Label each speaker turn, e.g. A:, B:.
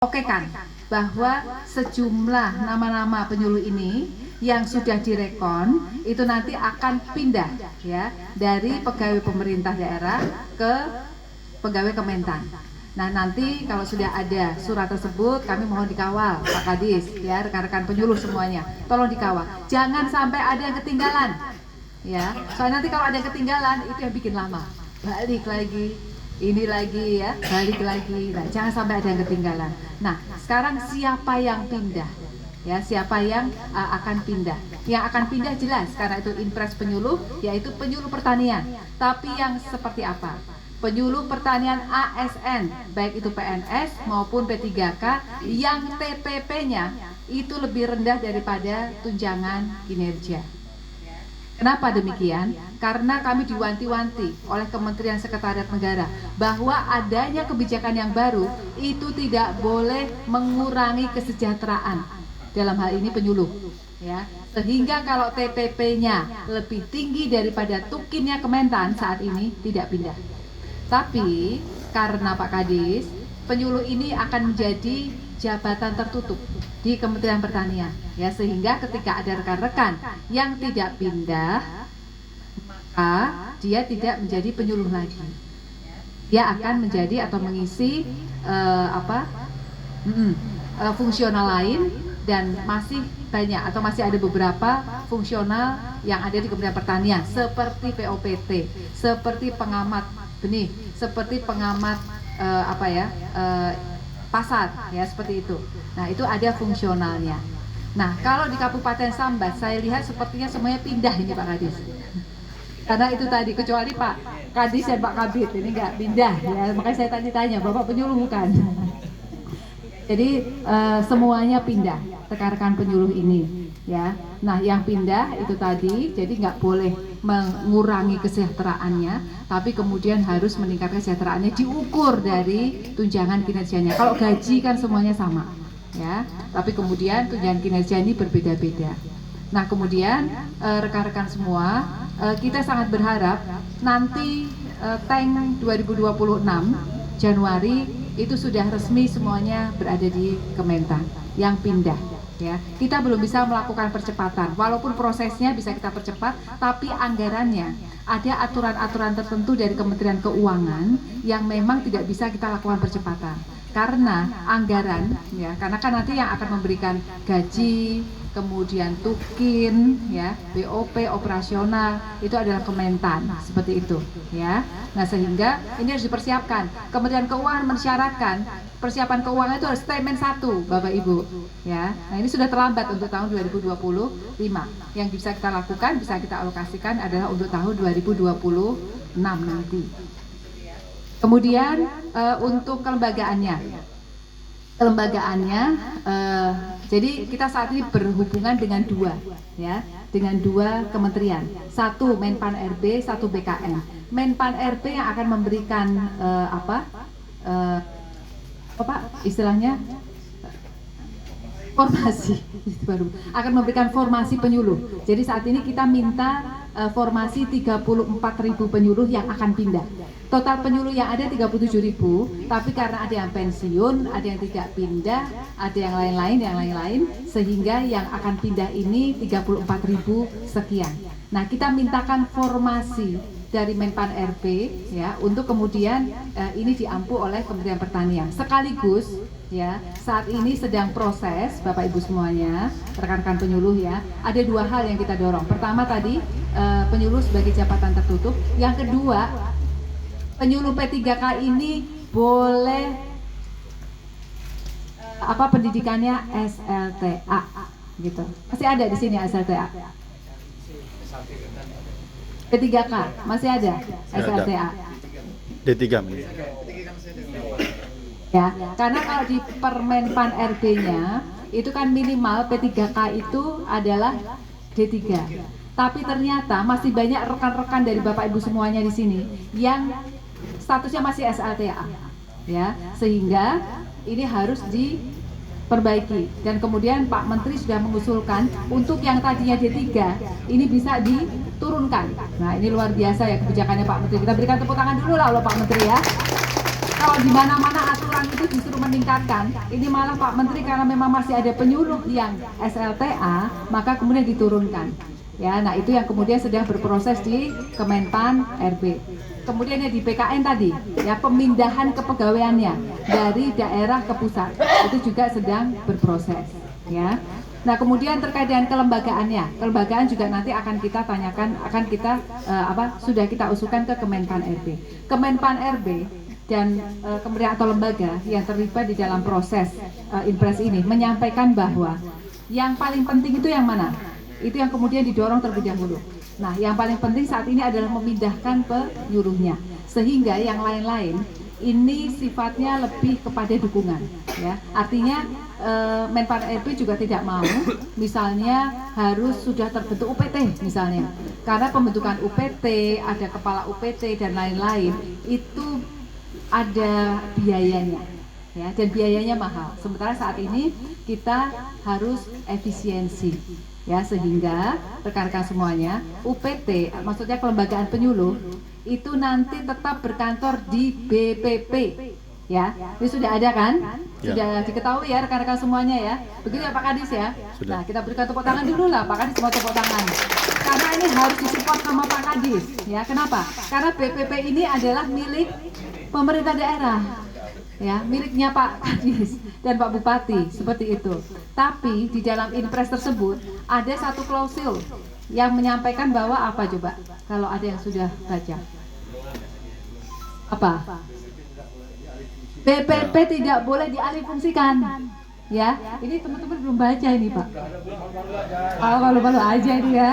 A: Oke kan, bahwa sejumlah nama-nama penyuluh ini yang sudah direkon itu nanti akan pindah ya dari pegawai pemerintah daerah ke pegawai Kementan. Nah nanti kalau sudah ada surat tersebut kami mohon dikawal Pak Kadis ya, rekan-rekan penyuluh semuanya tolong dikawal, jangan sampai ada yang ketinggalan ya, soalnya nanti kalau ada yang ketinggalan itu yang bikin lama, balik lagi ini lagi ya, balik lagi. Nah, jangan sampai ada yang ketinggalan. Nah, sekarang siapa yang pindah? Ya, siapa yang akan pindah? Yang akan pindah jelas karena itu impres penyuluh, yaitu penyuluh pertanian. Tapi yang seperti apa? Penyuluh pertanian ASN, baik itu PNS maupun P3K yang TPP-nya itu lebih rendah daripada tunjangan kinerja. Kenapa demikian? Karena kami diwanti-wanti oleh Kementerian Sekretariat Negara bahwa adanya kebijakan yang baru itu tidak boleh mengurangi kesejahteraan dalam hal ini penyuluh ya. Sehingga kalau TPP-nya lebih tinggi daripada tukinnya Kementan saat ini tidak pindah. Tapi karena Pak Kadis, penyuluh ini akan menjadi jabatan tertutup di Kementerian Pertanian ya, sehingga ketika ada rekan-rekan yang tidak pindah maka dia tidak menjadi penyuluh lagi, dia akan menjadi atau mengisi fungsional lain, dan masih banyak atau masih ada beberapa fungsional yang ada di Kementerian Pertanian seperti POPT, seperti pengamat benih, seperti pengamat pasar ya, seperti itu. Nah itu ada fungsionalnya. Nah kalau di Kabupaten Sambas saya lihat sepertinya semuanya pindah ini Pak Kadis, karena itu tadi kecuali Pak Kadis dan Pak Kabit ini nggak pindah ya, makanya saya tanya-tanya Bapak penyuluh bukan. Jadi semuanya pindah rekan-rekan penyuluh ini ya. Nah yang pindah itu tadi jadi nggak boleh mengurangi kesejahteraannya, tapi kemudian harus meningkatkan kesejahteraannya diukur dari tunjangan kinerjanya. Kalau gaji kan semuanya sama ya, tapi kemudian tunjangan kinerja ini berbeda-beda. Nah kemudian rekan-rekan semua, kita sangat berharap nanti tank 2026 Januari itu sudah resmi semuanya berada di Kementan yang pindah ya. Kita belum bisa melakukan percepatan, walaupun prosesnya bisa kita percepat, tapi anggarannya ada aturan-aturan tertentu dari Kementerian Keuangan yang memang tidak bisa kita lakukan percepatan karena anggaran ya, karena kan nanti yang akan memberikan gaji, kemudian tukin ya, BOP operasional itu adalah Kementan, seperti itu ya. Nah sehingga ini harus dipersiapkan. Kementerian Keuangan mensyaratkan persiapan keuangan itu harus statement 1 Bapak Ibu ya. Nah ini sudah terlambat untuk tahun 2025. Yang bisa kita lakukan, bisa kita alokasikan adalah untuk tahun 2026 nanti. Kemudian untuk kelembagaannya, jadi kita saat ini berhubungan dengan dengan dua kementerian, satu Menpan RB, satu BKN. Menpan RB yang akan memberikan istilahnya formasi akan memberikan formasi penyuluh. Jadi saat ini kita minta formasi 34.000 penyuluh yang akan pindah. Total penyuluh yang ada 37.000, tapi karena ada yang pensiun, ada yang tidak pindah, ada yang lain-lain, sehingga yang akan pindah ini 34.000 sekian. Nah, kita mintakan formasi dari Menpan RB ya, untuk kemudian ini diampu oleh Kementerian Pertanian. Sekaligus ya, saat ini sedang proses Bapak Ibu semuanya, rekan-rekan penyuluh ya, ada dua hal yang kita dorong. Pertama tadi penyuluh sebagai jabatan tertutup, yang kedua penyuluh P3K ini boleh pendidikannya SLTA gitu. Masih ada di sini SLTA. P3K masih ada SLTA.
B: D3
A: ya, karena kalau di Permenpan RB-nya itu kan minimal P3K itu adalah D3. Tapi ternyata masih banyak rekan-rekan dari Bapak Ibu semuanya di sini yang statusnya masih SLTA ya, sehingga ini harus diperbaiki, dan kemudian Pak Menteri sudah mengusulkan untuk yang tadinya D3 ini bisa diturunkan. Nah ini luar biasa ya kebijakannya Pak Menteri, kita berikan tepuk tangan dulu lah loh Pak Menteri ya. kalau di mana-mana aturan itu justru meningkatkan, ini malah Pak Menteri karena memang masih ada penyuluh yang SLTA, maka kemudian diturunkan. Ya, nah itu yang kemudian sedang berproses di Kemenpan RB. Kemudian yang di PKN tadi, ya pemindahan kepegawaiannya dari daerah ke pusat itu juga sedang berproses. Ya, nah kemudian terkait dengan kelembagaannya, kelembagaan juga nanti akan kita tanyakan, akan kita sudah kita usulkan ke Kemenpan RB. Kemenpan RB dan kementerian atau lembaga yang terlibat di dalam proses Inpres ini menyampaikan bahwa yang paling penting itu yang mana? Itu yang kemudian didorong terlebih dahulu. Nah, yang paling penting saat ini adalah memindahkan penyuluhnya, sehingga yang lain-lain ini sifatnya lebih kepada dukungan. Ya, artinya Menpan RB juga tidak mau, misalnya harus sudah terbentuk UPT misalnya, karena pembentukan UPT, ada kepala UPT dan lain-lain itu ada biayanya. Ya, dan biayanya mahal. Sementara saat ini kita harus efisiensi, ya, sehingga rekan-rekan semuanya UPT, maksudnya kelembagaan penyuluh itu nanti tetap berkantor di BPP, ya. Ini sudah ada kan? Sudah diketahui ya rekan-rekan semuanya ya. Begitu ya Pak Kadis ya.
B: Sudah.
A: Nah, kita berikan tepuk tangan dulu lah Pak Kadis, semua tepuk tangan. Karena ini harus disupport sama Pak Kadis, ya. Kenapa? Karena BPP ini adalah milik pemerintah daerah, ya, miliknya Pak Kadis dan Pak Bupati, seperti itu. Tapi di dalam Inpres tersebut ada satu klausul yang menyampaikan bahwa apa coba? Kalau ada yang sudah baca, apa? BPP tidak boleh dialihfungsikan. Ya, ini teman-teman belum baca ini Pak. Kalau baru aja ini ya.